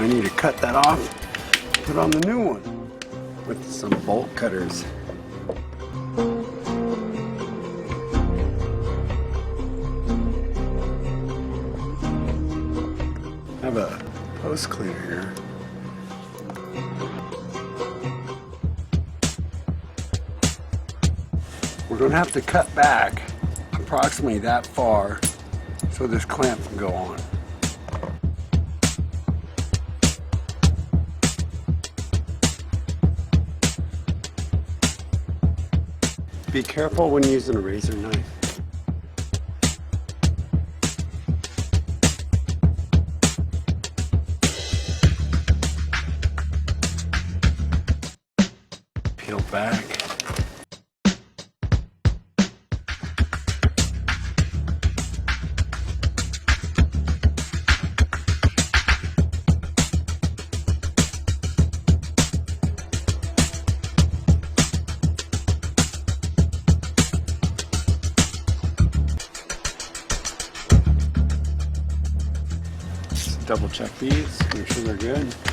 I need to cut that off, put on the new one with some bolt cutters. I have a post cleaner here. We're going to have to cut back approximately that far so this clamp can go on. Be careful when using a razor knife. Peel back. Double check these, make sure they're good.